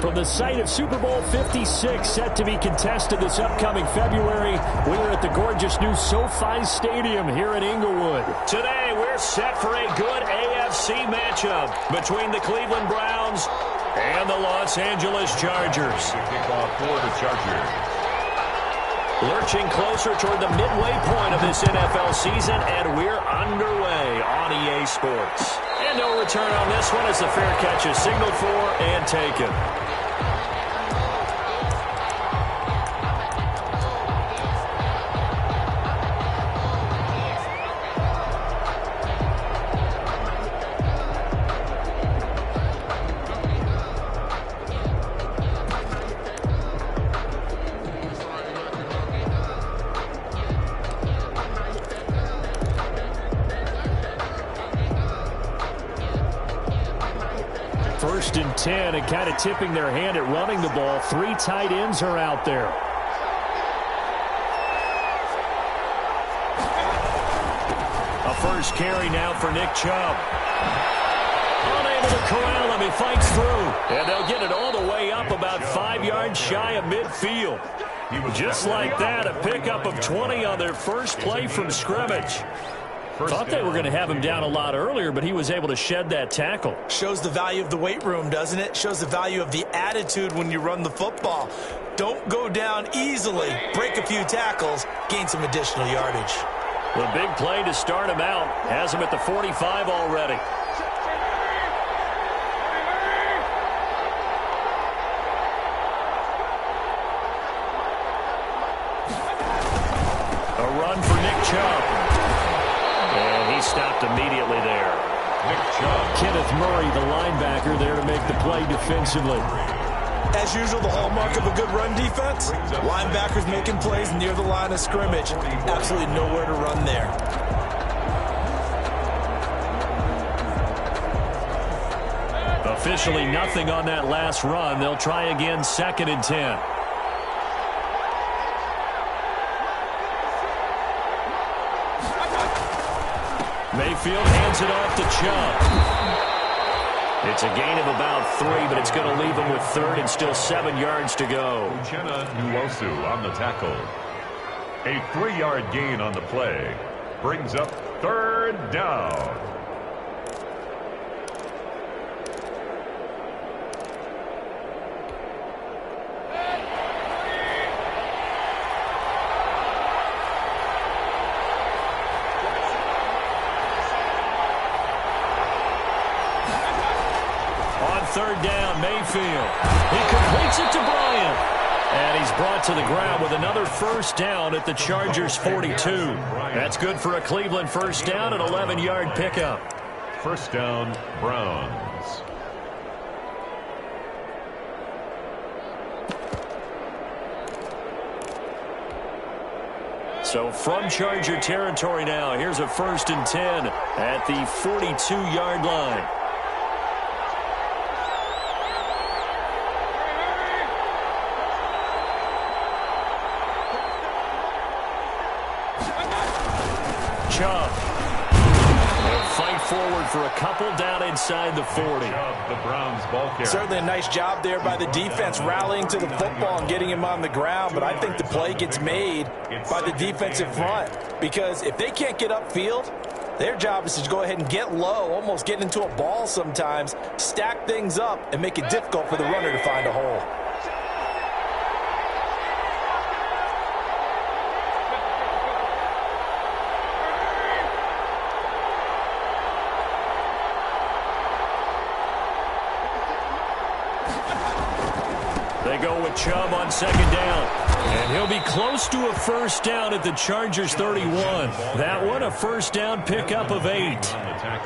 From the site of Super Bowl 56, set to be contested this upcoming February, we are at the gorgeous new SoFi Stadium here in Inglewood. Today, we're set for a good AFC matchup between the Cleveland Browns and the Los Angeles Chargers. Kickoff for the Chargers. Lurching closer toward the midway point of this NFL season, and we're underway on EA Sports. And no return on this one as the fair catch is signaled for and taken. First and 10, and kind of tipping their hand at running the ball. 3 tight ends are out there. A first carry now for Nick Chubb. Unable to corral him, he fights through. And they'll get it all the way up about 5 yards shy of midfield. Just like that, a pickup of 20 on their first play from scrimmage. Thought they were going to have him down a lot earlier, but he was able to shed that tackle. Shows the value of the weight room, doesn't it? Shows the value of the attitude when you run the football. Don't go down easily. Break a few tackles, gain some additional yardage. The big play to start him out has him at the 45 already. A run for Nick Chubb. And he stopped immediately there. Nick Chubb. Kenneth Murray, the linebacker, there to make the play defensively. As usual, the hallmark of a good run defense, linebackers making plays near the line of scrimmage. Absolutely nowhere to run there. Officially nothing on that last run. They'll try again, 2nd and 10. Mayfield hands it off to Chubb. It's a gain of about 3, but it's going to leave him with 3rd and still 7 yards to go. Uchenna Nwosu on the tackle. A 3-yard gain on the play. Brings up 3rd down. Third down, Mayfield. He completes it to Bryant. And he's brought to the ground with another first down at the Chargers' 42. That's good for a Cleveland first down, an 11-yard pickup. First down, Browns. So from Charger territory now, here's a 1st and 10 at the 42-yard line. Chubb. They'll fight forward for a couple down inside the 40. The Browns ball carrier. Certainly a nice job there by the defense rallying to the football and getting him on the ground, but I think the play gets made by the defensive front because if they can't get upfield, their job is to go ahead and get low, almost get into a ball sometimes, stack things up, and make it difficult for the runner to find a hole. They go with Chubb on 2nd down. And he'll be close to a first down at the Chargers' 31. That one, a first down pickup of 8.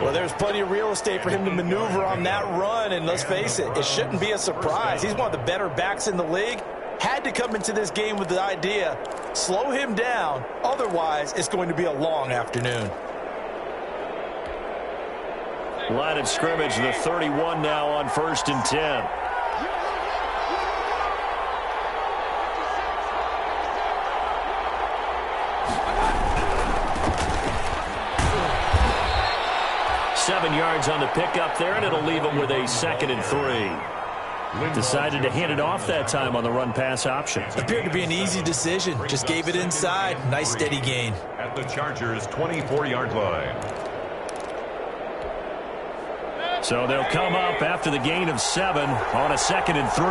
Well, there's plenty of real estate for him to maneuver on that run, and let's face it, it shouldn't be a surprise. He's one of the better backs in the league. Had to come into this game with the idea, slow him down, otherwise it's going to be a long afternoon. Line of scrimmage, the 31 now on 1st and 10. Seven yards on the pickup there, and it'll leave him with a 2nd and 3. Decided to hand it off that time on the run-pass option. Appeared to be an easy decision. Just gave it inside. Nice steady gain. At the Chargers' 24-yard line. So they'll come up after the gain of 7 on a 2nd and 3.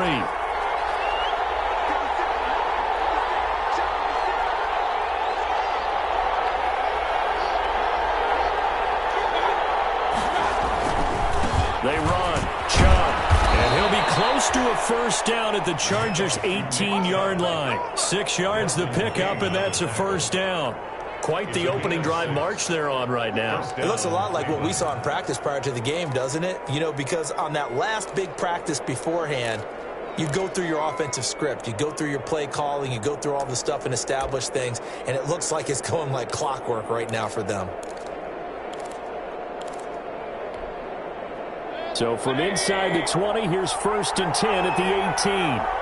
They run. Chubb. And he'll be close to a first down at the Chargers' 18-yard line. 6 yards the pickup, and that's a first down. Quite the opening drive march they're on right now. It looks a lot like what we saw in practice prior to the game, doesn't it? You know, because on that last big practice beforehand, you go through your offensive script. You go through your play calling. You go through all the stuff and establish things. And it looks like it's going like clockwork right now for them. So from inside the 20, here's 1st and 10 at the 18.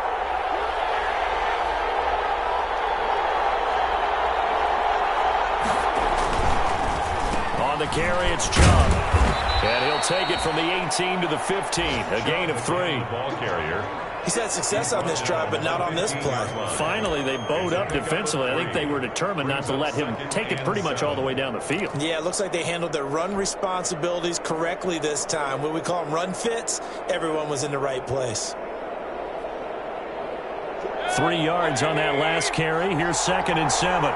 The carry, it's Chubb. And he'll take it from the 18 to the 15. A gain of 3. Ball carrier. He's had success on this drive, but not on this play. Finally, they bowed up defensively. I think they were determined not to let him take it pretty much all the way down the field. Yeah, it looks like they handled their run responsibilities correctly this time. When we call them run fits, everyone was in the right place. 3 yards on that last carry. Here's 2nd and 7.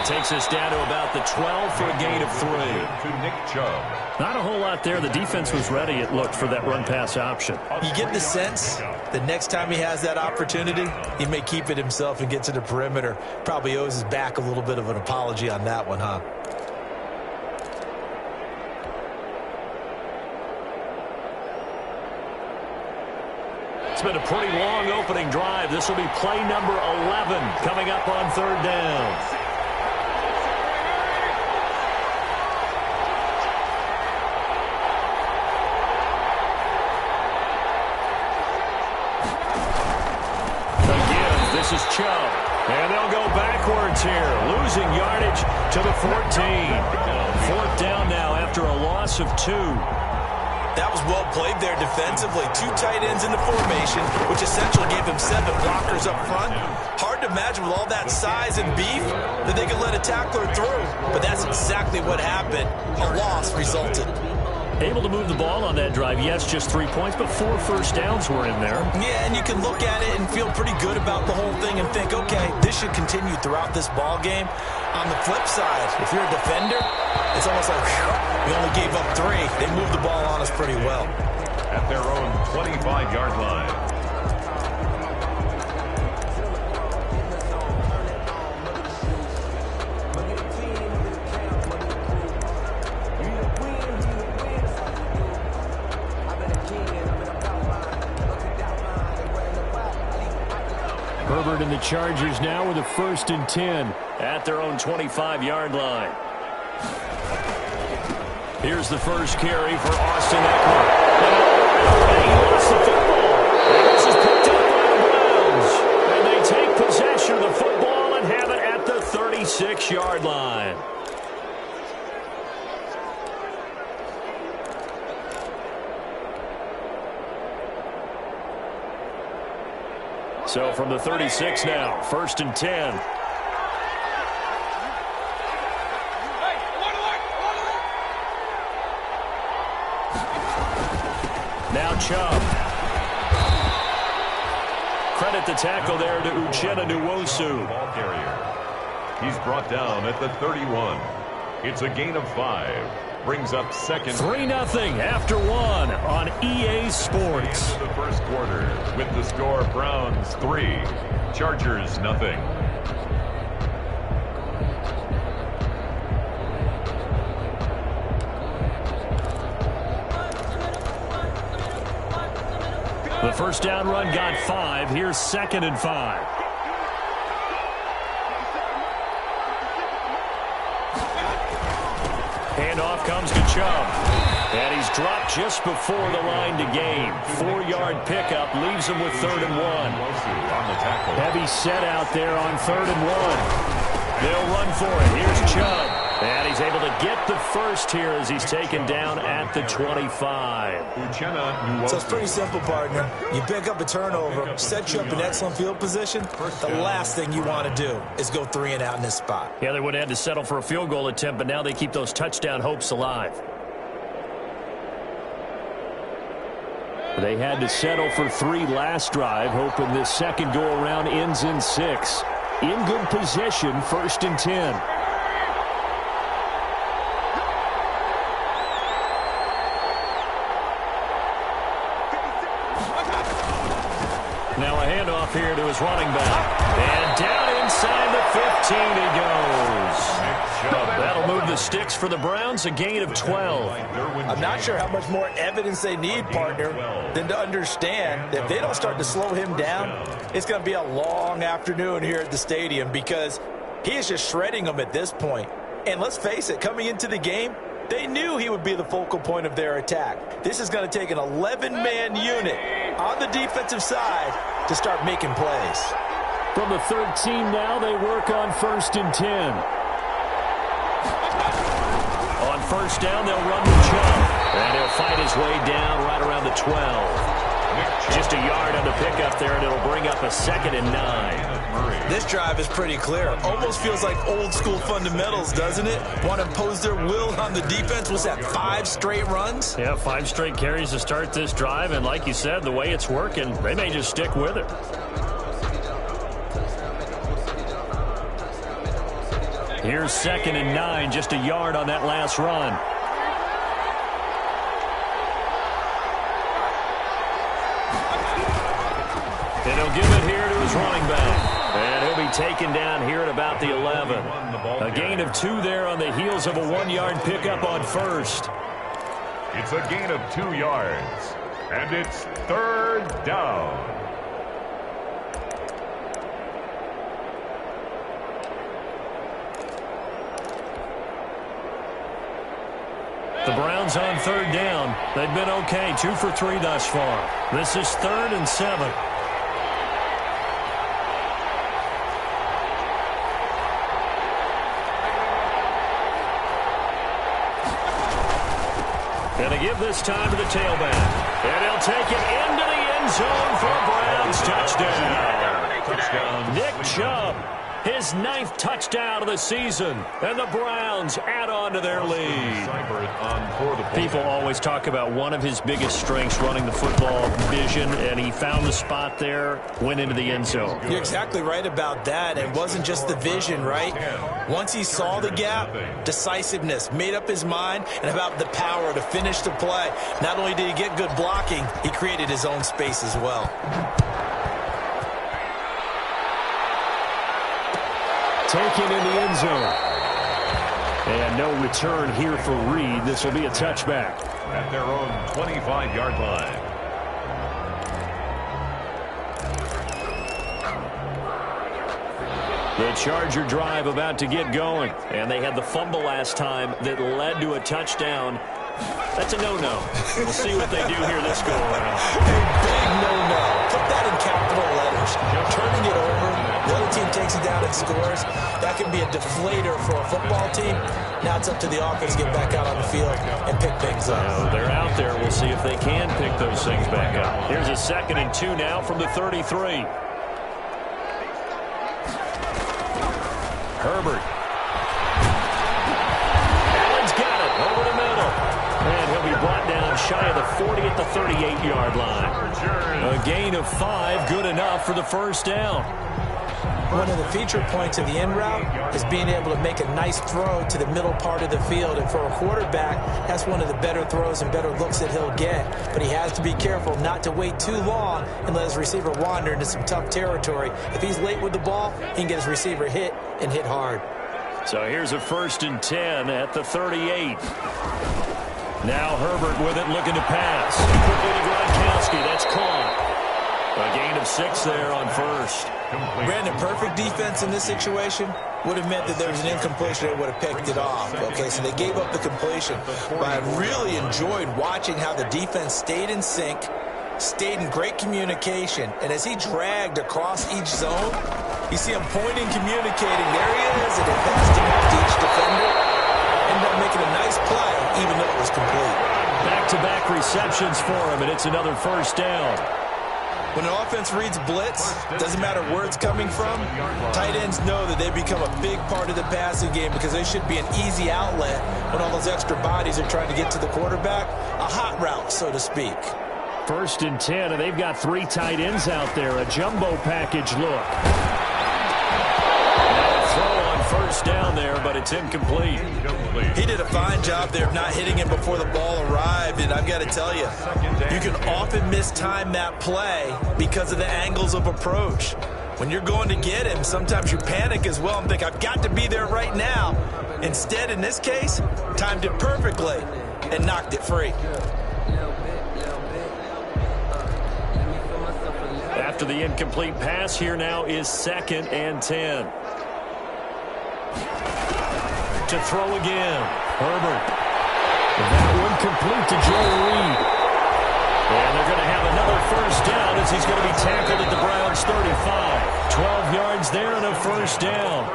Takes us down to about the 12 for a gain of 3. To Nick Chubb. Not a whole lot there. The defense was ready, it looked, for that run-pass option. You get the sense that next time he has that opportunity, he may keep it himself and get to the perimeter. Probably owes his back a little bit of an apology on that one, huh? It's been a pretty long opening drive. This will be play number 11 coming up on 3rd down. This is Chubb. And they'll go backwards here, losing yardage to the 14. 4th down now after a loss of 2. That was well played there defensively. 2 tight ends in the formation, which essentially gave them 7 blockers up front. Hard to imagine with all that size and beef that they could let a tackler through. But that's exactly what happened. A loss resulted. Able to move the ball on that drive. Yes, just 3 points, but 4 first downs were in there. Yeah, and you can look at it and feel pretty good about the whole thing and think, okay, this should continue throughout this ball game. On the flip side, if you're a defender, it's almost like, whew, we only gave up 3. They moved the ball on us pretty well. At their own 25-yard line. Herbert and the Chargers now with a 1st and 10 at their own 25-yard line. Here's the first carry for Austin Eckler. And he lost the football. And this is picked up by the Browns. And they take possession of the football and have it at the 36-yard line. So from the 36 now, 1st and 10. Now Chubb. Credit the tackle there to Uchenna Nwosu. Ball carrier. He's brought down at the 31. It's a gain of 5. Brings up 2nd. 3-0 after 1 on EA Sports. The first quarter with the score Browns 3, Chargers 0. The first down run got 5. Here's 2nd and 5. Handoff comes to Chubb. And he's dropped just before the line to gain. 4-yard pickup leaves him with 3rd and 1. Heavy set out there on 3rd and 1. They'll run for it. Here's Chubb. And he's able to get the first here as he's taken down at the 25. So it's pretty simple, partner. You pick up a turnover, set you up in excellent field position. The last thing you want to do is go 3 and out in this spot. Yeah, they would have had to settle for a field goal attempt, but now they keep those touchdown hopes alive. They had to settle for 3 last drive, hoping this second go-around ends in 6. In good position, 1st and 10. Now a handoff here to his running back. And down inside the 15 he goes. That'll move the sticks for the Browns, a gain of 12. I'm not sure how much more evidence they need, partner, than to understand that if they don't start to slow him down, it's going to be a long afternoon here at the stadium because he is just shredding them at this point. And let's face it, coming into the game, they knew he would be the focal point of their attack. This is going to take an 11-man unit on the defensive side to start making plays. From the 13 now, they work on 1st and 10. On 1st down, they'll run the Chubb. And he'll fight his way down right around the 12. Just a yard on the pickup there, and it'll bring up a 2nd and 9. This drive is pretty clear. Almost feels like old school fundamentals, doesn't it? Want to impose their will on the defense. What's that, 5 straight runs? Yeah, 5 straight carries to start this drive, and like you said, the way it's working, they may just stick with it. Here's 2nd and 9, just a yard on that last run. And he'll give it here to his running back. And he'll be taken down here at about the 11. A gain of 2 there on the heels of a 1-yard pickup on 1st. It's a gain of 2 yards. And it's 3rd down. The Browns on 3rd down. They've been okay, 2 for 3 thus far. This is 3rd and 7. And they give this time to the tailback. And he'll take it into the end zone for a Browns touchdown. Nick Chubb, his 9th touchdown of the season. And the Browns add on to their lead. People always talk about one of his biggest strengths, running the football, vision, and he found the spot there, went into the end zone. You're exactly right about that. It wasn't just the vision, right? Once he saw the gap, decisiveness, made up his mind, and about the power to finish the play. Not only did he get good blocking, he created his own space as well. Taken in the end zone. And no return here for Reed. This will be a touchback. At their own 25-yard line. The Charger drive about to get going. And they had the fumble last time that led to a touchdown. That's a no-no. We'll see what they do here this go-around. A big no-no. Put that in capital letters. Turning it over, the other team takes it down and scores. That can be a deflator for a football team. Now it's up to the offense to get back out on the field and pick things up. They're out there. We'll see if they can pick those things back up. Here's a 2nd and 2 now from the 33. Herbert. Allen's got it over the middle. And he'll be brought down shy of the 40 at the 38-yard line. A gain of 5, good enough for the 1st down. One of the feature points of the end route is being able to make a nice throw to the middle part of the field. And for a quarterback, that's one of the better throws and better looks that he'll get. But he has to be careful not to wait too long and let his receiver wander into some tough territory. If he's late with the ball, he can get his receiver hit and hit hard. So here's a 1st and 10 at the 38. Now Herbert with it, looking to pass. Quickly to Gronkowski. That's caught. A gain of 6 there on first. Brandon, perfect defense in this situation would have meant that there was an incompletion that would have picked it off. Okay, so they gave up the completion. But I really enjoyed watching how the defense stayed in sync, stayed in great communication, and as he dragged across each zone, you see him pointing, communicating. There he is, and it passed him off to each defender. Ended up making a nice play, even though it was complete. Back-to-back receptions for him, and it's another first down. When an offense reads blitz, doesn't matter where it's coming from, tight ends know that they become a big part of the passing game because they should be an easy outlet when all those extra bodies are trying to get to the quarterback. A hot route, so to speak. 1st and 10, and they've got 3 tight ends out there. A jumbo package look. Throw on first down there, but it's incomplete. He did a fine job there of not hitting him before the ball arrived, and I've got to tell you, you can often mistime that play because of the angles of approach. When you're going to get him, sometimes you panic as well and think, I've got to be there right now. Instead, in this case, timed it perfectly and knocked it free. After the incomplete pass, here now is 2nd and 10. To throw again. Herbert. That one complete to Joe Reed. And they're going to have another first down as he's going to be tackled at the Browns' 35. 12 yards there and a first down.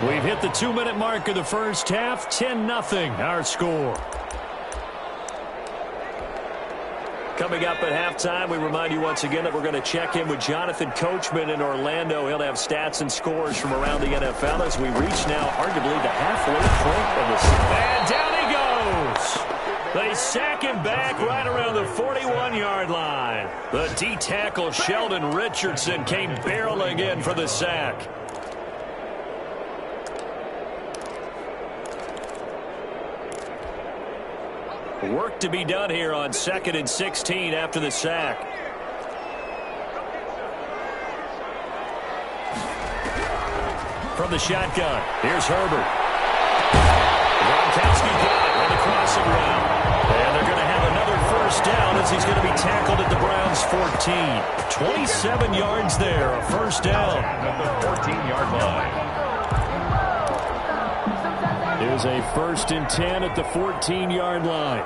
We've hit the 2-minute mark of the first half. 10-0 our score. Coming up at halftime, we remind you once again that we're going to check in with Jonathan Coachman in Orlando. He'll have stats and scores from around the NFL as we reach now arguably the halfway point of the season. And down he goes. They sack him back right around the 41-yard line. The D-tackle Sheldon Richardson came barreling in for the sack. Work to be done here on 2nd and 16 after the sack. From the shotgun, here's Herbert. Gronkowski got it with a crossing route. And they're going to have another first down as he's going to be tackled at the Browns' 14. 27 yards there, a first down. At the 14-yard line. It was a 1st and 10 at the 14-yard line.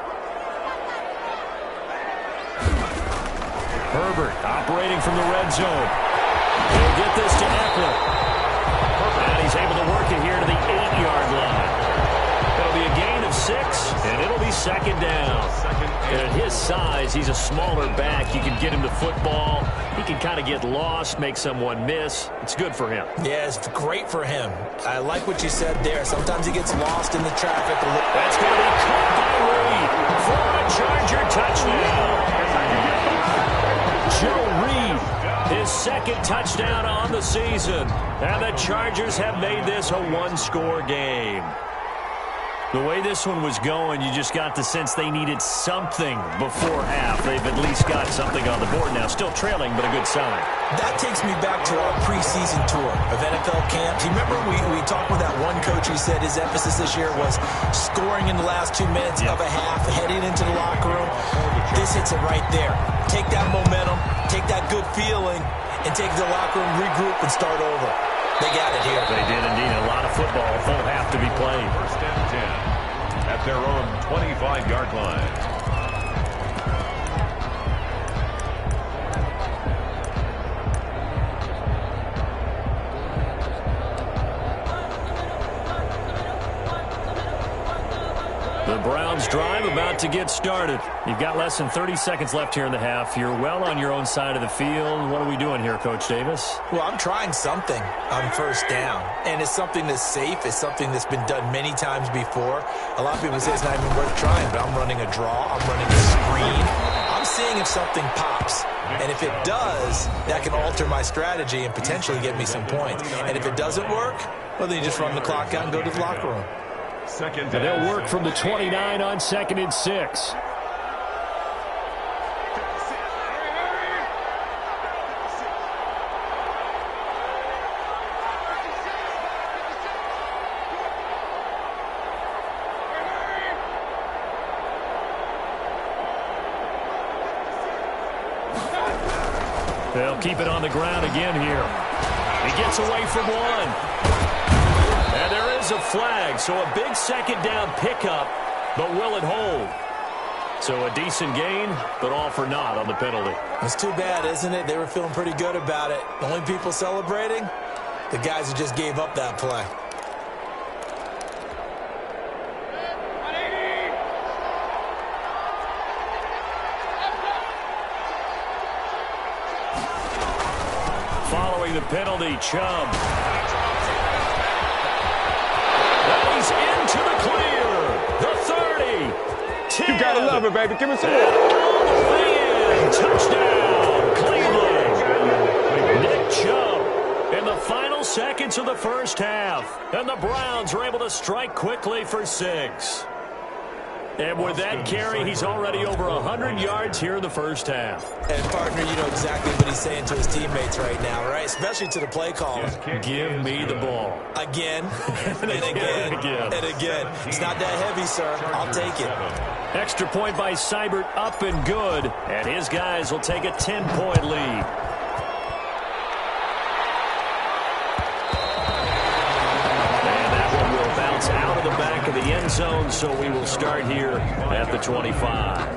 Herbert operating from the red zone. He'll get this to Eckler. And he's able to work it here to the 8-yard line. It'll be a gain of 6, and it'll be 2nd down. And at his size, he's a smaller back. You can get him the football. He can kind of get lost, make someone miss. It's good for him. Yeah, it's great for him. I like what you said there. Sometimes he gets lost in the traffic. That's going to be caught by Reed for a Charger touchdown. Joe Reed, his 2nd touchdown on the season. And the Chargers have made this a 1-score game. The way this one was going, you just got the sense they needed something before half. They've at least got something on the board now. Still trailing, but a good sign. That takes me back to our preseason tour of NFL camp. Do you remember we talked with that one coach who said his emphasis this year was scoring in the last 2 minutes of a half, heading into the locker room? This hits it right there. Take that momentum, take that good feeling, and take the locker room, regroup, and start over. They got it here. They did indeed. A lot of football, full half to be played. 1st and 10 at their own 25-yard line. The Browns drive about to get started. You've got less than 30 seconds left here in the half. You're well on your own side of the field. What are we doing here, Coach Davis? Well, I'm trying something on first down, and it's something that's safe. It's something that's been done many times before. A lot of people say it's not even worth trying, but I'm running a draw. I'm running a screen. I'm seeing if something pops. And if it does, that can alter my strategy and potentially get me some points. And if it doesn't work, well, then you just run the clock out and go to the locker room. Second, and they'll work from the 29 on 2nd and 6. They'll keep it on the ground again here. He gets away from one. And there is a flag, so a big second down pickup, but will it hold? So a decent gain, but all for naught on the penalty. It's too bad, isn't it? They were feeling pretty good about it. The only people celebrating, the guys who just gave up that play. Following the penalty, Chubb. And he's into the clear. The 30. 10. You gotta love it, baby. Give me some more. All the way in. Touchdown, Cleveland. Nick Chubb in the final seconds of the first half. And the Browns are able to strike quickly for 6. And with that carry, he's already over 100 yards here in the first half. And, partner, you know exactly what he's saying to his teammates right now, right? Especially to the play caller. Give me the ball. Again, and again, and again. It's not that heavy, sir. I'll take it. Extra point by Seibert, up and good. And his guys will take a 10-point lead. Out of the back of the end zone, so we will start here at the 25.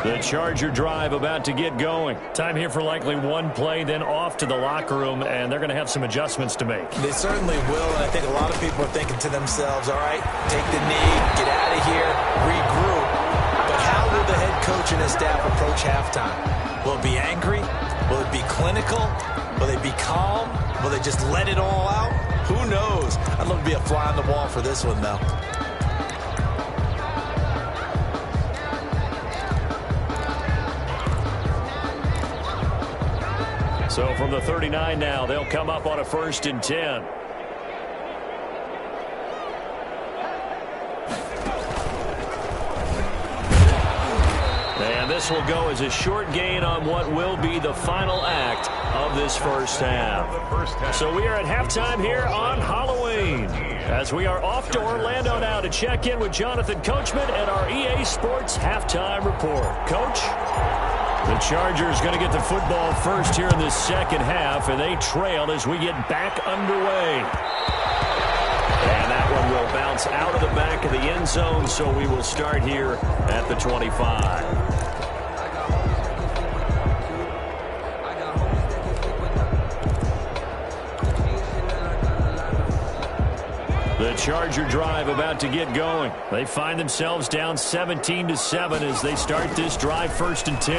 The Charger drive about to get going. Time here for likely one play, then off to the locker room, and they're going to have some adjustments to make. They certainly will, and I think a lot of people are thinking to themselves, all right, take the knee, get out of here, regroup. But how will the head coach and his staff approach halftime? Will it be angry? Will it be clinical? Will they be calm? Will they just let it all out? Who knows? I'd love to be a fly on the wall for this one, though. So from the 39 now, they'll come up on a 1st and 10. And this will go as a short gain on what will be the final act of this first half. So we are at halftime here on Halloween, as we are off to Orlando now to check in with Jonathan Coachman and our EA Sports halftime report. Coach? The Chargers going to get the football first here in this second half, and they trail as we get back underway. And that one will bounce out of the back of the end zone, so we will start here at the 25. The Charger drive about to get going. They find themselves down 17-7 as they start this drive 1st and 10.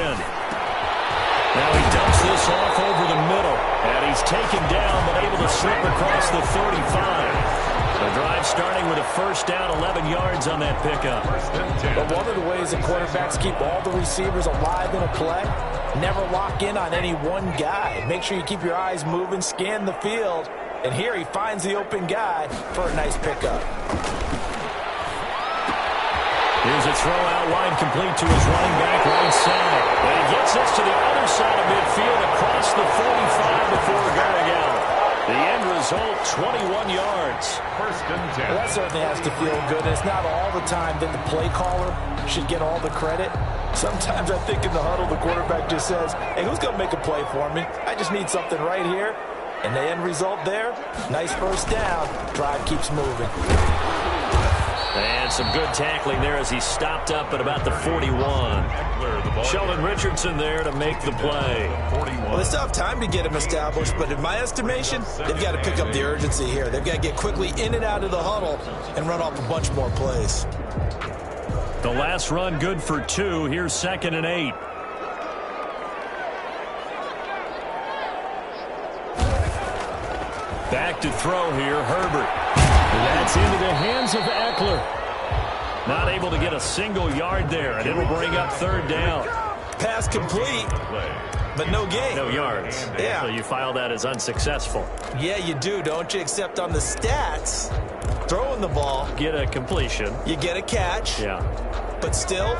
Now he dumps this off over the middle, and he's taken down but able to slip across the 35. The drive starting with a 1st down, 11 yards on that pickup. But one of the ways that quarterbacks keep all the receivers alive in a play, never lock in on any one guy. Make sure you keep your eyes moving, scan the field. And here he finds the open guy for a nice pickup. Here's a throw out wide, complete to his running back right side. And he gets this to the other side of midfield across the 45 before going out. The end result, 21 yards. 1st and 10. Well, that certainly has to feel good. It's not all the time that the play caller should get all the credit. Sometimes I think in the huddle, the quarterback just says, hey, who's going to make a play for me? I just need something right here. And the end result there, nice 1st down. Drive keeps moving. And some good tackling there as he stopped up at about the 41. Sheldon Richardson there to make the play. Well, they still have time to get him established, but in my estimation, they've got to pick up the urgency here. They've got to get quickly in and out of the huddle and run off a bunch more plays. The last run good for 2. Here's 2nd and 8. Back to throw here, Herbert. And that's into the hands of Eckler. Not able to get a single yard there, and it'll bring up 3rd down. Pass complete, but no gain. No yards. Yeah. So you file that as unsuccessful. Yeah, you do, don't you? Except on the stats, throwing the ball. Get a completion. You get a catch. Yeah. But still,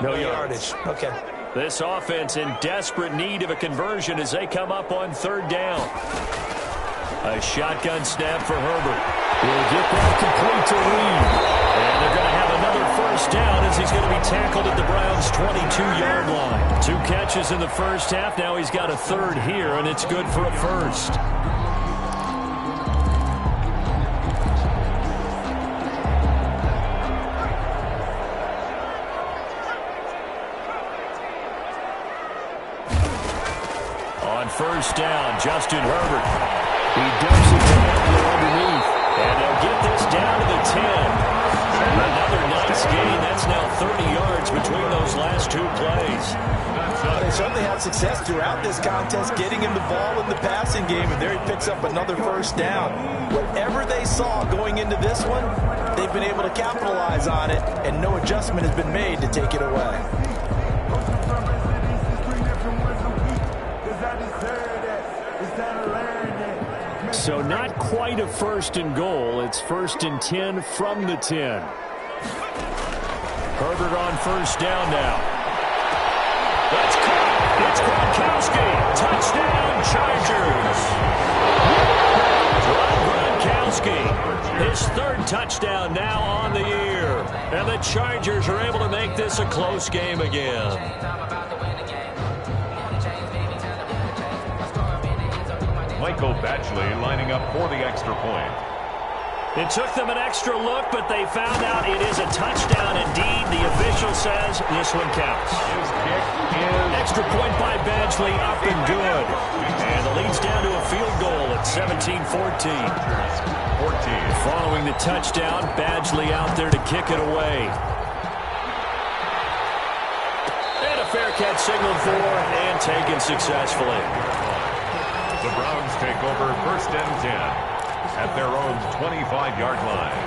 no yardage. Okay. This offense in desperate need of a conversion as they come up on 3rd down. A shotgun snap for Herbert. Will get that complete to Reed. And they're going to have another first down as he's going to be tackled at the Browns' 22-yard line. 2 catches in the first half. Now he's got a third here, and it's good for a first. On first down, Justin Herbert. He dumps it to Eckler underneath. And they'll get this down to the 10. Another nice gain. That's now 30 yards between those last 2 plays. They certainly had success throughout this contest, getting him the ball in the passing game, and there he picks up another first down. Whatever they saw going into this one, they've been able to capitalize on it, and no adjustment has been made to take it away. So not quite a first and goal. It's first and 10 from the 10. Herbert on first down now. That's caught. It's Gronkowski. Touchdown, Chargers. Gronkowski. His 3rd touchdown now on the year. And the Chargers are able to make this a close game again. Michael Badgley lining up for the extra point. It took them an extra look, but they found out it is a touchdown indeed. The official says this one counts. His kick is extra point by Badgley, up and good. And the lead's down to a field goal at 17-14. Following the touchdown, Badgley out there to kick it away. And a fair catch signaled for and taken successfully. The Browns take over first and 10 at their own 25-yard line.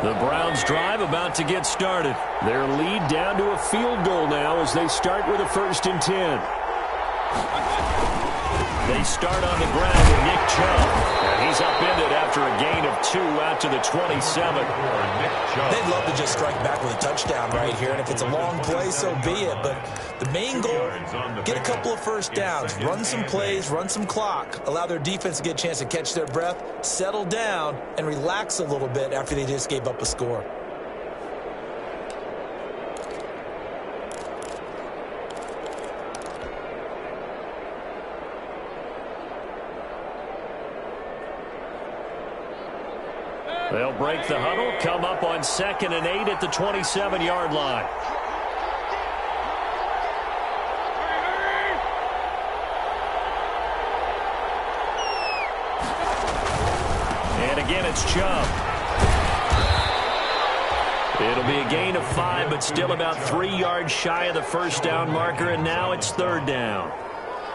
The Browns drive about to get started. Their lead down to a field goal now as they start with a first and 10. They start on the ground with Nick Chubb. And he's upended after a gain of 2 out to the 27. They'd love to just strike back with a touchdown right here, and if it's a long play, so be it. But the main goal, get a couple of first downs, run some plays, run some clock, allow their defense to get a chance to catch their breath, settle down, and relax a little bit after they just gave up a score. They'll break the huddle, come up on 2nd and 8 at the 27-yard line. And again, it's Chubb. It'll be a gain of 5, but still about 3 yards shy of the first down marker, and now it's 3rd down.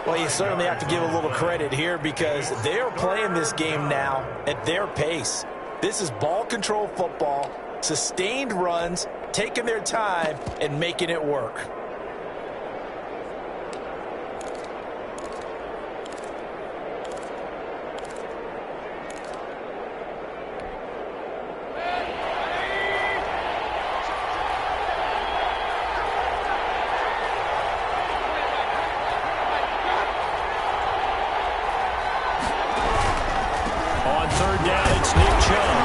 Well, you certainly have to give a little credit here because they're playing this game now at their pace. This is ball control football, sustained runs, taking their time, and making it work. On 3rd down, it's Nick Chubb.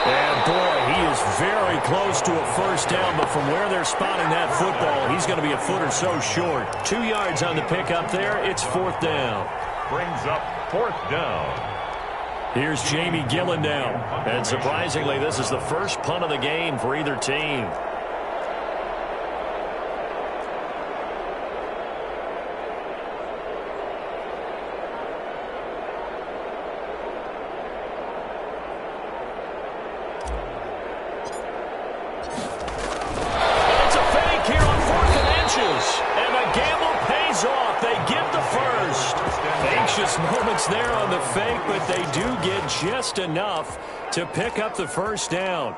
And, boy, he is very close to a first down, but from where they're spotting that football, he's going to be a foot or so short. 2 yards on the pickup there. It's 4th down. Brings up 4th down. Here's Jamie Gillen now. And surprisingly, this is the first punt of the game for either team. Moments there on the fake, but they do get just enough to pick up the first down.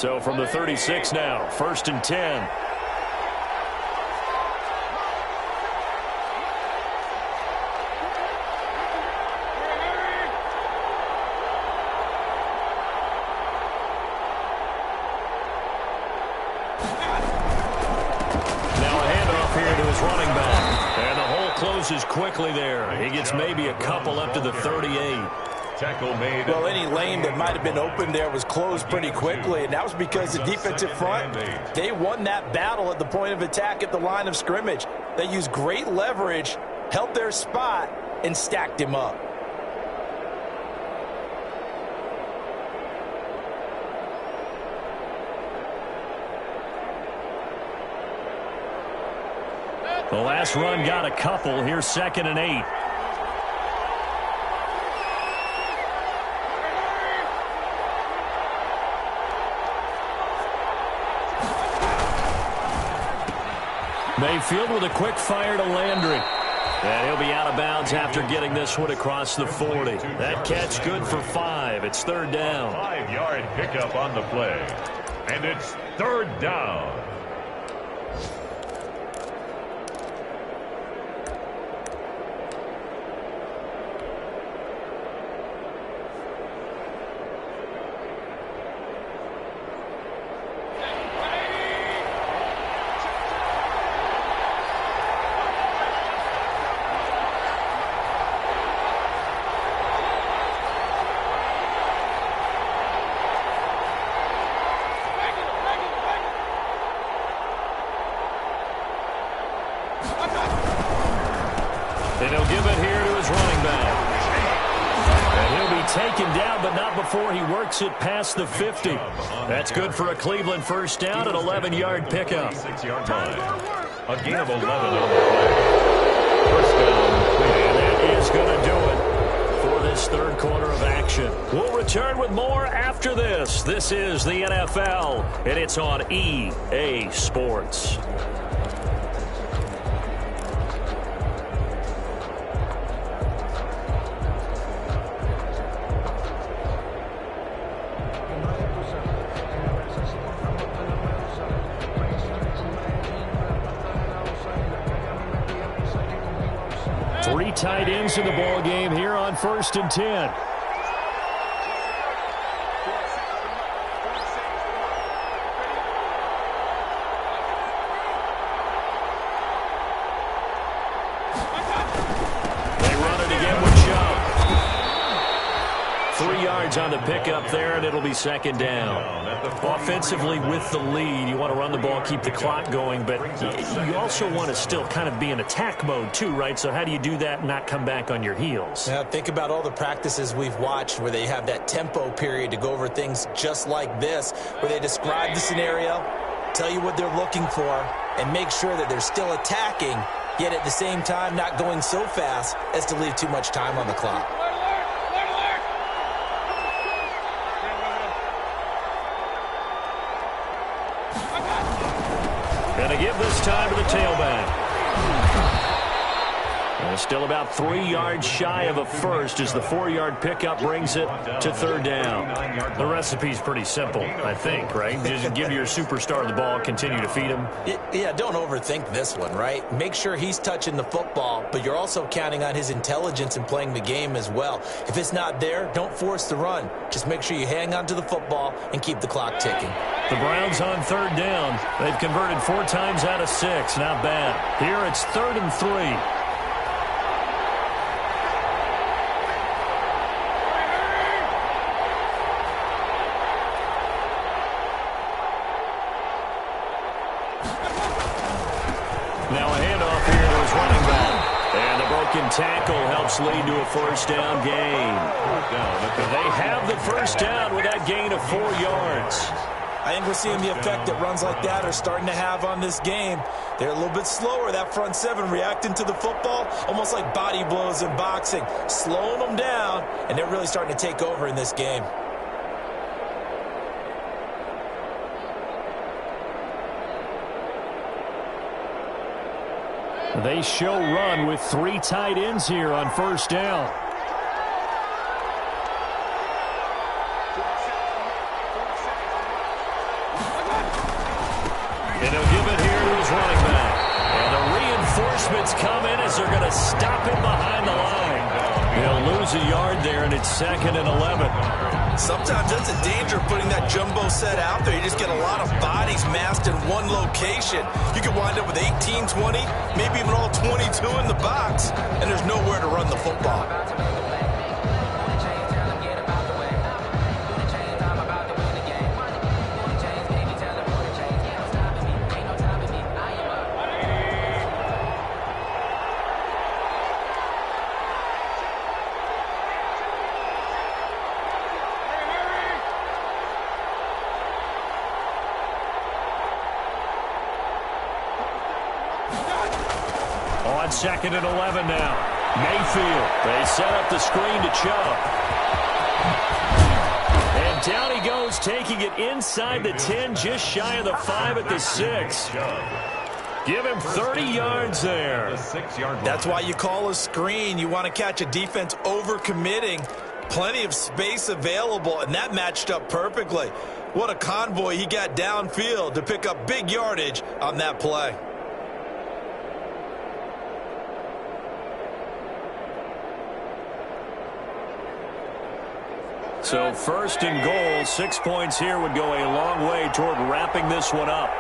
So from the 36 now, 1st and 10. Closes quickly there. He gets maybe a couple up to the 38. Tackle made. Well, any lane that might have been open there was closed pretty quickly, and that was because the defensive front, they won that battle at the point of attack at the line of scrimmage. They used great leverage, held their spot, and stacked him up. The last run got a couple. Here's 2nd and 8. Mayfield with a quick fire to Landry. And he'll be out of bounds after getting this one across the 40. That catch good for 5. It's 3rd down. 5-yard pickup on the play. And it's 3rd down. And he'll give it here to his running back. And he'll be taken down, but not before he works it past the 50. That's good for a Cleveland 1st down, an 11-yard pickup. 6-yard line. A gain of 11 on the play. 1st down. And that is going to do it for this 3rd quarter of action. We'll return with more after this. This is the NFL, and it's on EA Sports. Three tight ends in the ball game here on 1st and 10. They run it again with Chubb. 3 yards on the pickup there, and it'll be 2nd down. Offensively with the lead, you want to run the ball, keep the clock going, but you also want to still kind of be in attack mode too, right? So how do you do that and not come back on your heels? Now, think about all the practices we've watched where they have that tempo period to go over things just like this, where they describe the scenario, tell you what they're looking for, and make sure that they're still attacking, yet at the same time not going so fast as to leave too much time on the clock. Going to give this time to the tailback. And still about 3 yards shy of a first as the 4-yard pickup brings it to 3rd down. The recipe's pretty simple, I think, right? Just give your superstar the ball, continue to feed him. Yeah, don't overthink this one, right? Make sure he's touching the football, but you're also counting on his intelligence in playing the game as well. If it's not there, don't force the run. Just make sure you hang on to the football and keep the clock ticking. The Browns on 3rd down. They've converted 4 times out of 6. Not bad. Here it's 3rd and 3. Now a handoff here to his running back. And the broken tackle helps lead to a 1st down gain. They have the 1st down with that gain of 4 yards. I think we're seeing the effect that runs like that are starting to have on this game. They're a little bit slower, that front 7, reacting to the football, almost like body blows in boxing, slowing them down, and they're really starting to take over in this game. They show run with 3 tight ends here on 1st down. And he'll give it here to his running back. And the reinforcements come in as they're going to stop him behind the line. They'll lose a yard there, and it's 2nd and 11. Sometimes that's a danger of putting that jumbo set out there. You just get a lot of bodies massed in one location. You could wind up with 18, 20, maybe even all 22 in the box, and there's nowhere to run the football. On 2nd and 11 now. Mayfield. They set up the screen to Chubb. And down he goes, taking it inside the 10, just shy of the 5 at the 6. Give him 30 yards there. That's why you call a screen. You want to catch a defense overcommitting. Plenty of space available, and that matched up perfectly. What a convoy he got downfield to pick up big yardage on that play. So 1st and goal, 6 points here would go a long way toward wrapping this one up.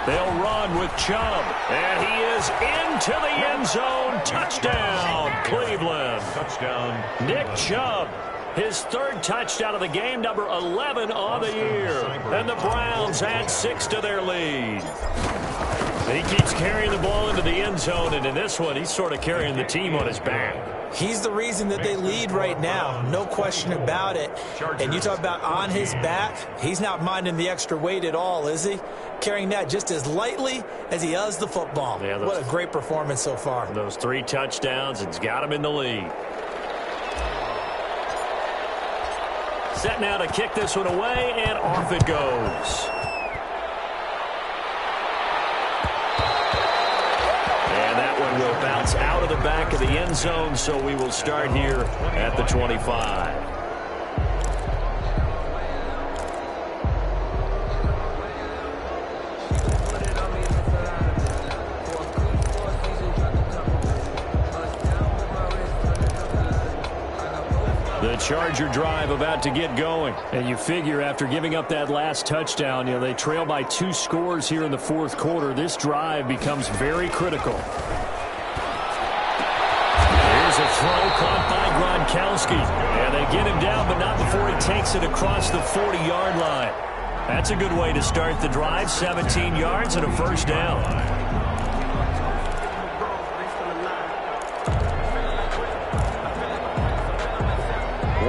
They'll run with Chubb, and he is into the end zone. Touchdown, Cleveland. Touchdown. Nick Chubb, his 3rd touchdown of the game, number 11 on the year. And the Browns add 6 to their lead. He keeps carrying the ball into the end zone, and in this one, he's sort of carrying the team on his back. He's the reason that they lead right now, no question about it. And you talk about on his back, he's not minding the extra weight at all, is he? Carrying that just as lightly as he does the football. Yeah, what a great performance so far. Those 3 touchdowns, it's got him in the lead. Set now to kick this one away, and off it goes. Will bounce out of the back of the end zone, so we will start here at the 25. The Charger drive about to get going. And you figure after giving up that last touchdown, they trail by 2 scores here in the 4th quarter. This drive becomes very critical. A throw caught by Gronkowski. And they get him down, but not before he takes it across the 40-yard line. That's a good way to start the drive. 17 yards and a 1st down.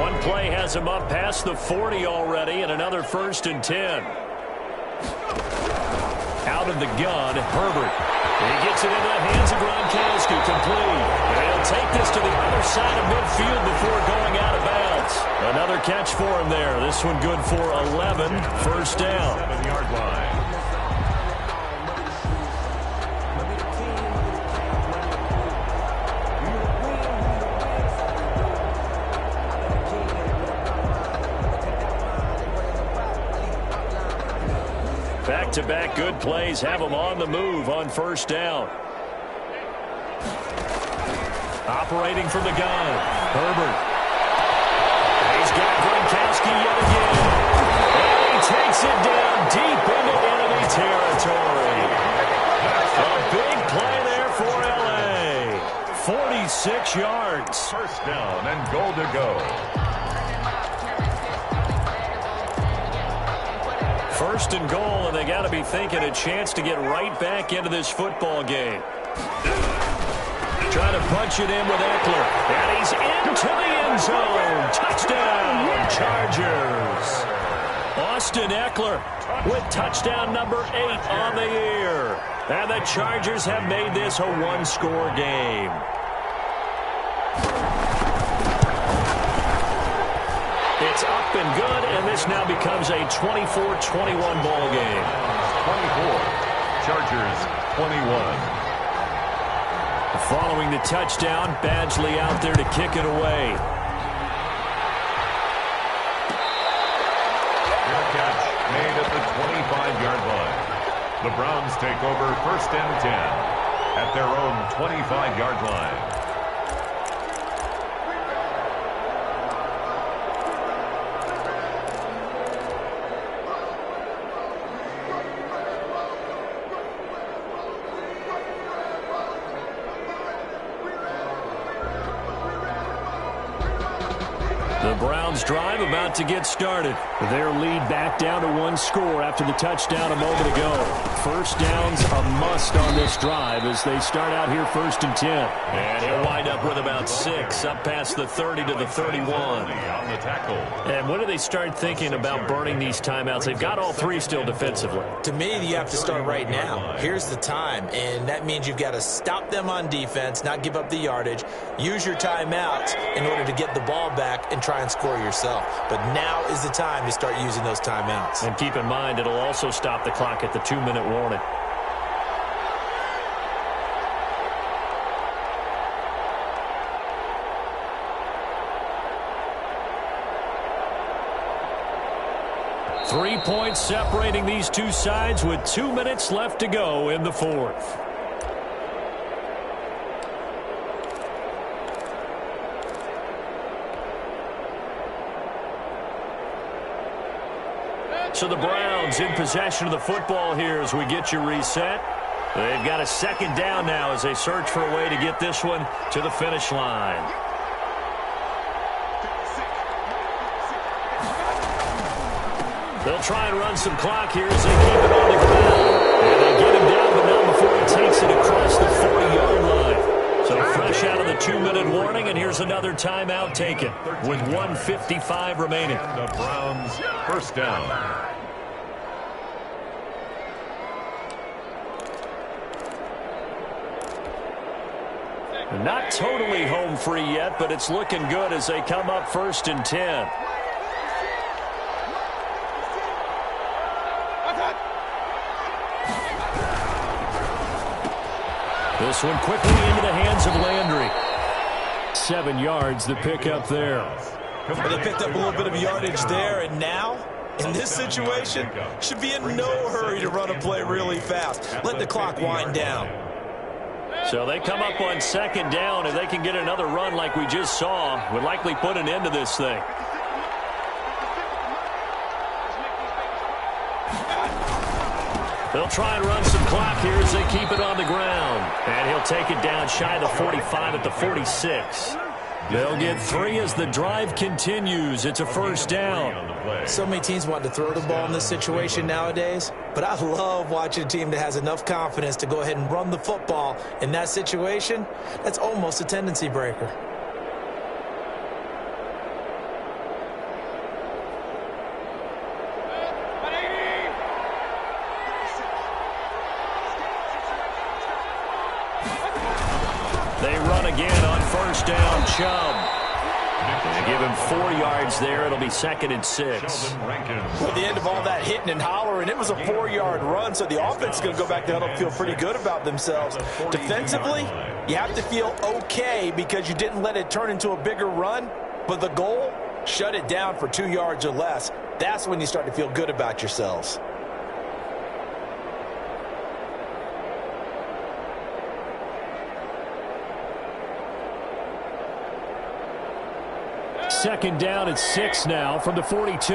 One play has him up past the 40 already, and another 1st and 10. Out of the gun, Herbert. He gets it into the hands of Gronkowski, complete. And he'll take this to the other side of midfield before going out of bounds. Another catch for him there. This one good for 11, 1st down. 7-yard line. Back-to-back good plays have him on the move on 1st down. Operating from the gun, Herbert. He's got Gronkowski yet again. And he takes it down deep into enemy territory. A big play there for L.A. 46 yards. 1st down and goal to go. 1st and goal, and they got to be thinking a chance to get right back into this football game. Trying to punch it in with Eckler. And he's into the end zone. Touchdown, Chargers. Austin Eckler with touchdown number 8 on the year. And the Chargers have made this a 1-score game. It's up and good, and this now becomes a 24-21 ball game. 24. Chargers 21. Following the touchdown, Badgley out there to kick it away. Good catch The Browns take over 1st and 10 at their own 25-yard line. The Browns drive about to get started. Their lead back down to 1 score after the touchdown a moment ago. First down's a must on this drive as they start out here 1st and 10. And he'll wind up with about 6, up past the 30 to the 31. On the tackle. And when do they start thinking about burning these timeouts? They've got all 3 still defensively. To me, you have to start right now. Here's the time, and that means you've got to stop them on defense, not give up the yardage, use your timeouts in order to get the ball back and try and score yourself. But now is the time to start using those timeouts. And keep in mind, it'll also stop the clock at the 2-minute warning. Three points separating these two sides with 2 minutes left to go in the 4th. So the Browns in possession of the football here as we get you reset. They've got a 2nd down now as they search for a way to get this one to the finish line. They'll try and run some clock here as they keep it on the ground. And they get him down, but not before he takes it across the 40-yard line. So fresh out of the 2-minute warning, and here's another timeout taken with 1:55 remaining. The Browns 1st down. Not totally home free yet, but it's looking good as they come up 1st and 10. This one quickly into the hands of Landry. 7 yards, the pickup there. Well, they picked up a little bit of yardage there, and now, in this situation, should be in no hurry to run a play really fast. Let the clock wind down. So they come up on 2nd down. If they can get another run like we just saw, would likely put an end to this thing. They'll try and run some clock here as they keep it on the ground. And he'll take it down shy of the 45 at the 46. They'll get 3 as the drive continues. It's a 1st down. So many teams want to throw the ball in this situation nowadays, but I love watching a team that has enough confidence to go ahead and run the football in that situation. That's almost a tendency breaker. They run again on 1st down, Chubb. They give him 4 yards there. It'll be 2nd and 6. At the end of all that hitting and hollering, it was a 4-yard run, so the offense is going to go back there and feel pretty good about themselves. Defensively, you have to feel okay because you didn't let it turn into a bigger run, but the goal, shut it down for 2 yards or less. That's when you start to feel good about yourselves. Second down at 6 now from the 42.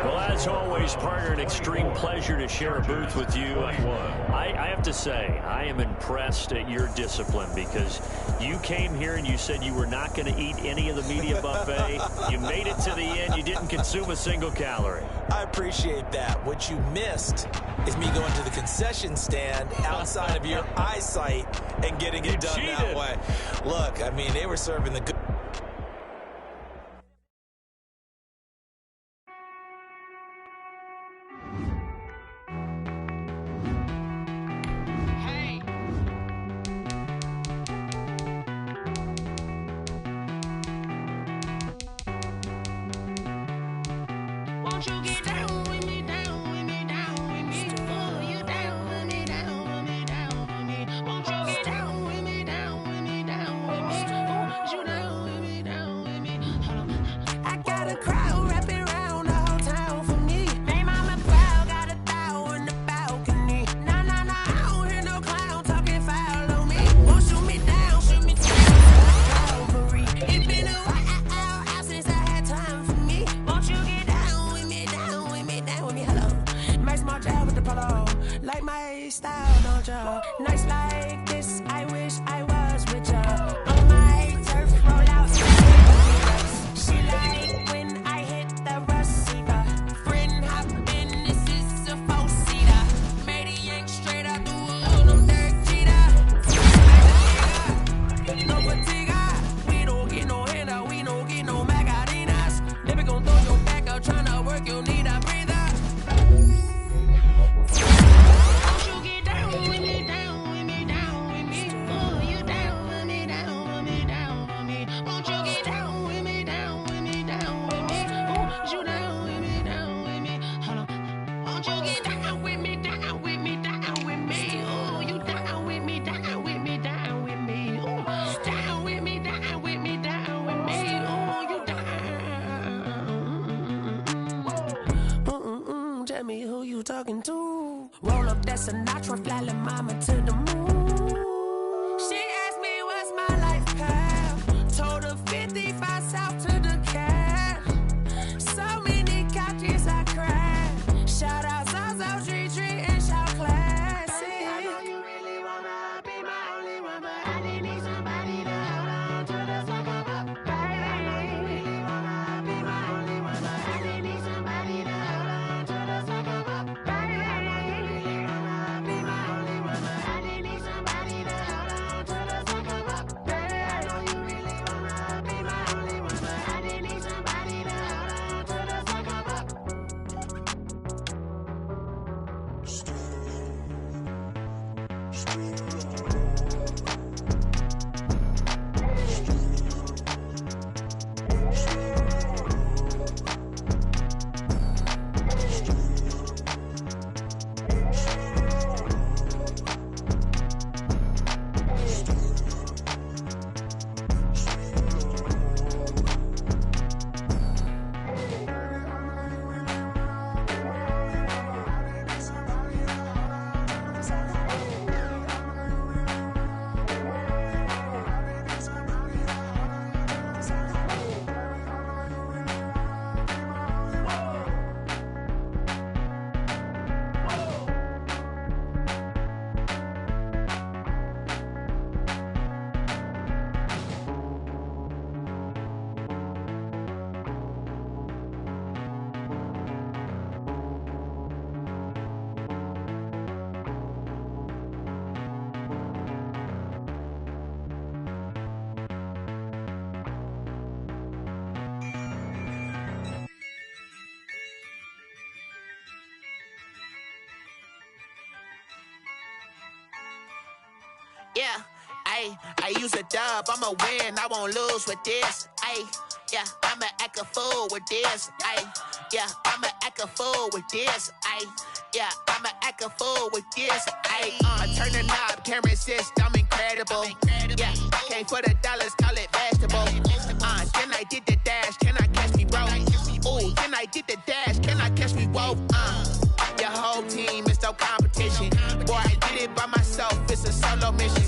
Well, as always, partner, an extreme pleasure to share a booth with you. I have to say, I am impressed at your discipline because you came here and you said you were not going to eat any of the media buffet. You made it to the end. You didn't consume a single calorie. I appreciate that. What you missed is me going to the concession stand outside of your eyesight and getting it done that way. Look, I mean, they were serving the good. Nights like this, I wish I was with ya. On my turf, roll out. She like when I hit the receiver. Friend hop in, this is a four-seater. Made a yank straight out the wood, I'm Derek Jeter. No fatigue, we don't get no handout, we don't get no magarinas. Never gon' throw your back out, tryna work, you need a breather. Won't you get down with me, down with me, down with me? Oh, you down with me, down with me, down with me. Won't you get down with me, down with me, down with me? Oh, you down with me, down with me? Hold on. Won't you get down with me, down with me, down with me? Oh, you down with me, down with me, down with me? Oh, down with me, down with me, down with me? Oh, you down. Tell me who you talking to. Roll up that Sinatra, fly la mama to the moon. She asked me what's my life path. Told her 55 south to the cat. So many couches I cried. Shout out South Street and shout classic. I know you really wanna be my only one, but I didn't need somebody to hold on to the second up. Baby, I know you really wanna be my only one, but I didn't need somebody to hold on to the second up. Baby, I know you really wanna be my only one, but I didn't need somebody to hold on to the second up. Baby, I know you really wanna be my only one, but I didn't need somebody to hold on to the second up. Yeah, I use a dub, I'ma win, I won't lose with this. Yeah, I'ma act a fool with this. Yeah, I'ma act a fool with this. Yeah, I'ma act a fool with this. I turn the knob, camera assist, I'm incredible. Yeah, came for the dollars, call it vegetable. Then I did the dash, can I catch me, bro? Ooh, then I did the dash, can I catch me, whoa? Your whole team is no competition. Boy, I did it by myself, it's a solo mission.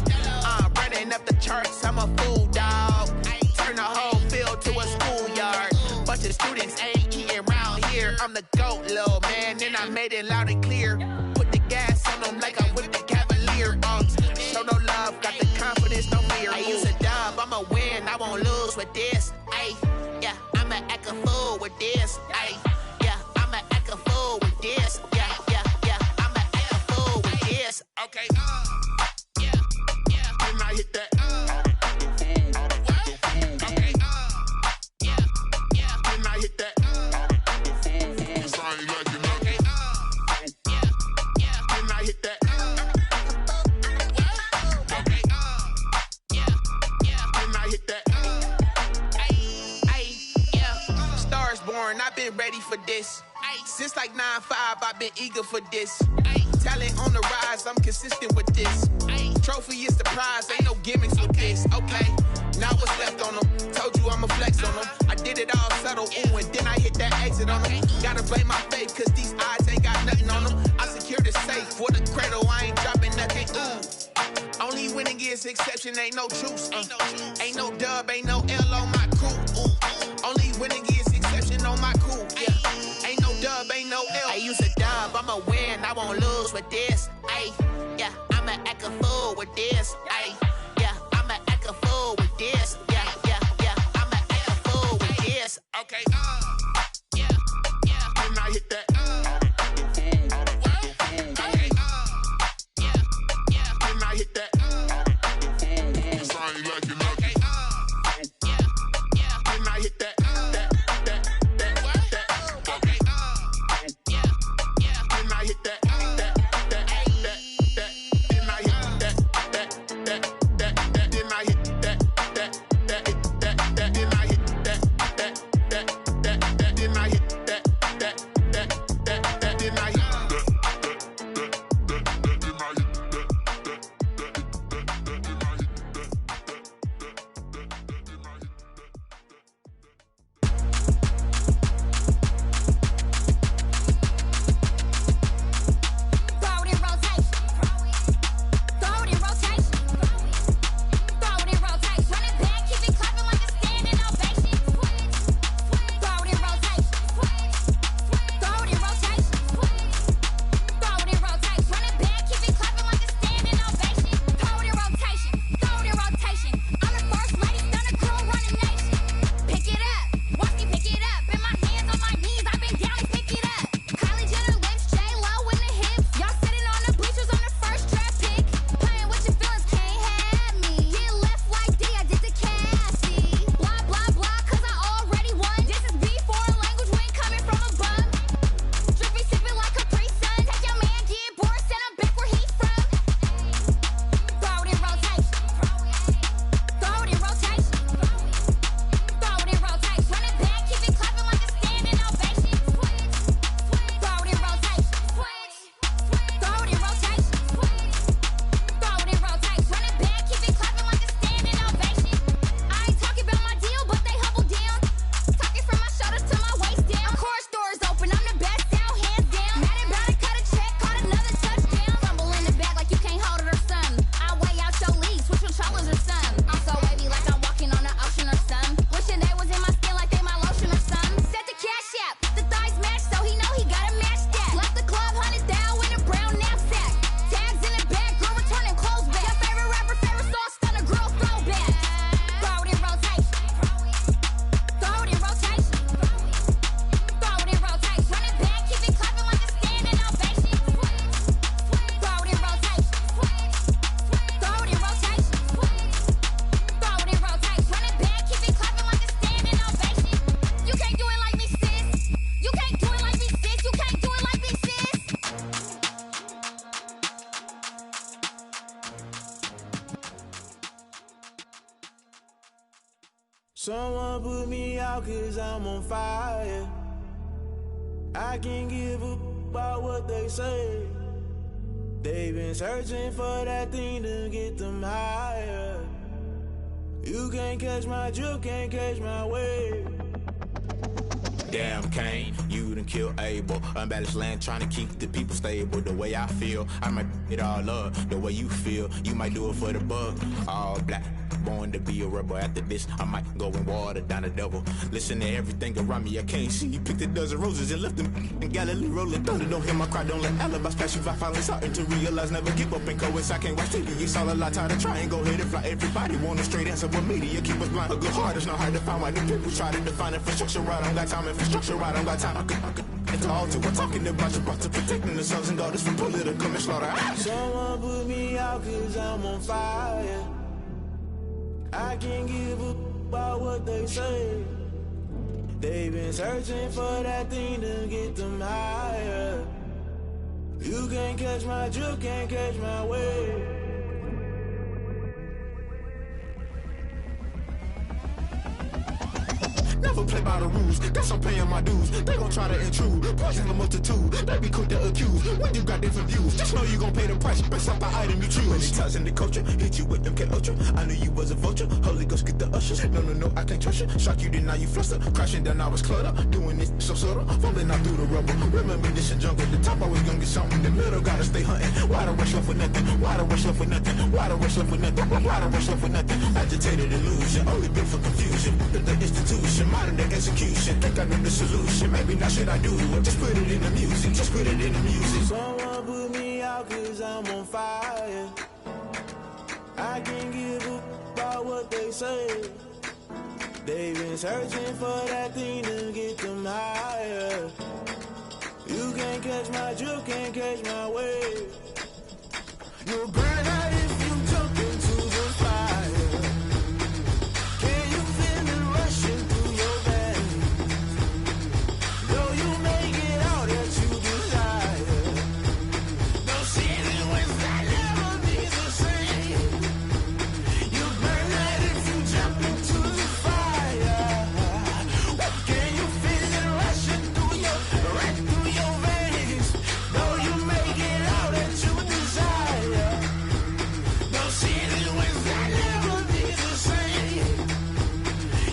Running up the charts, I'm a fool, dog. Turn the whole field to a schoolyard. Bunch of students ain't eating round here. I'm the GOAT, little man, and I made it loud and clear. Put the gas on them like I'm with the Cavalier. Show no love, got the confidence, no fear. I use a dub, I'ma win, I won't lose with this. Yeah, I'ma act a fool with this. Yeah, I'ma act a fool with this. Yeah, I'ma act a fool with this. Okay, yeah, can I hit that? Okay, yeah, can I hit that? Can I hit that? Okay, can I hit that? Yeah, Stars born, I've been ready for this. Since like 9-5, I've been eager for this. Talent on the rise, I'm consistent with this. Trophy is the prize, ain't no gimmicks with this. Okay, now what's left on them? Told you I'ma flex on them. I did it all subtle, ooh, and then I hit that exit on them. Gotta blame my faith, cause these odds ain't got nothing on them. I secured the safe for the cradle, I ain't dropping nothing, ooh. Only winning is exception, ain't no truce. Ain't no dub, ain't no L on my crew. Only winning is exception on my crew. Yeah, ain't no dub, ain't no L. I use a dub, I'ma win, I won't lose with this. Yeah, I'ma act a fool. out cause I'm on fire. I can't give a about what they say. They've been searching for that thing to get them higher. You can't catch my drift, can't catch my wave. Damn, Kane, you done killed Abel. Unbalanced land, trying to keep the people stable. The way I feel, I might it all up. The way you feel, you might do it for the bug. All black, born to be a rebel. After this, I might go and water down the devil. Listen to everything around me, I can't see. Picked a dozen roses and left them in Galilee rolling thunder. Don't hear my cry, don't let alibis pass you. I finally starting to realize, never give up and coast. I can't watch TV, it's all a lot, time to try and go ahead and fly. Everybody want a straight answer, but media keep us blind. A good heart is not hard to find. Why the people try to define infrastructure right? I don't got time, infrastructure right, I don't got time. I could it's all to we're talking about you, about to protecting the sons and daughters from political manslaughter. Someone put me out cause I'm on fire. I can't give a about what they say. They've been searching for that thing to get them higher. You can't catch my drift, can't catch my wave. Never play by the rules, guess I'm paying my dues. They gon' try to intrude, poison the multitude. They be quick to accuse, when you got different views. Just know you gon' pay the price, based off the item you choose. Many times in the culture, hit you with MK Ultra. I knew you was a vulture, Holy Ghost get the ushers. No, I can't trust you. Shock you, then now you fluster. Crashing down, I was cluttered. Doing this so subtle, falling out through the rubble. Remember this in jungle, the top always gonna get something. The middle gotta stay hunting. Why the rush left with nothing? Why the rush left with nothing? Why the rush left with nothing? Why the rush left with nothing? Agitated illusion, only built for confusion. The institution, modern day execution. Think I know the solution. Maybe not should I do it? Just put it in the music. Just put it in the music. Someone put me out cause I'm on fire. I can't give a about what they say. They've been searching for that thing to get them higher. You can't catch my drift, can't catch my wave. You'll burn out if you jump into the fire. Can you feel it rushing through your veins? Though you make it out that you desire. No ceiling wins that never be the same. You burn out if you jump into the fire. Can you feel it rushing through your, right through your veins? Though you make it out that you desire. No ceiling wins that never be the same.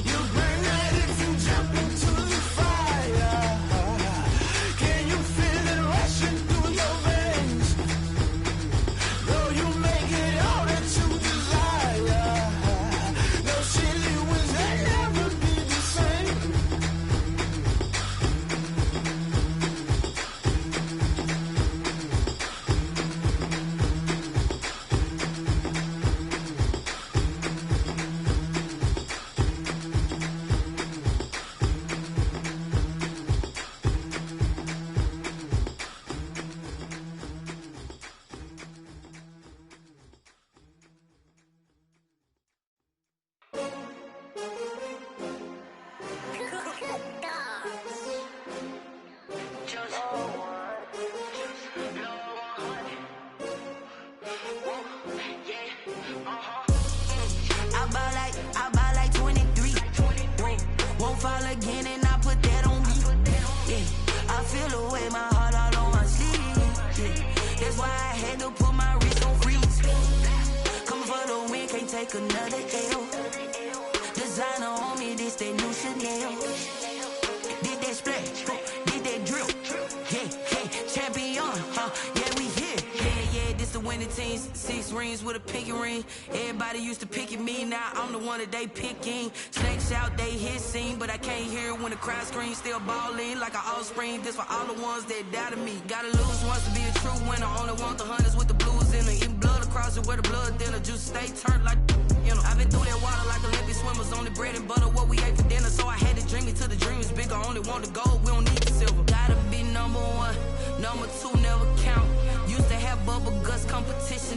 You burn out if you jump into the fire. Can you feel it rushing through your veins? Though you make it all that you desire. No ceiling wins that never be the same. I buy like 23. Won't fall again and I put that on me. Yeah, I feel the way, my heart all on my sleeve. Yeah, that's why I had to put my wrist on freeze. Coming for the win, can't take another L. Designer on me, this that new Chanel. Did that splash, did that drip. Yeah, champion, yeah, we here. Yeah, this the winning team. 6 rings with a pinky ring. Everybody used to pick at me, now I'm the one that they picking. Snakes out, they hit scene, but I can't hear it when the crowd screams. Still ballin' like an offspring. This for all the ones that doubted me. Gotta lose once to be a true winner. Only want the hunters with the blues in it. Eating blood across it where the blood thinner. Juice stay turned like, you know. I've been through that water like Olympic swimmers. Only bread and butter, what we ate for dinner. So I had to dream it till the dream is bigger. Only want the gold, we don't need the silver. Gotta be number 1, number 2 never count. Used to have bubble guts competition.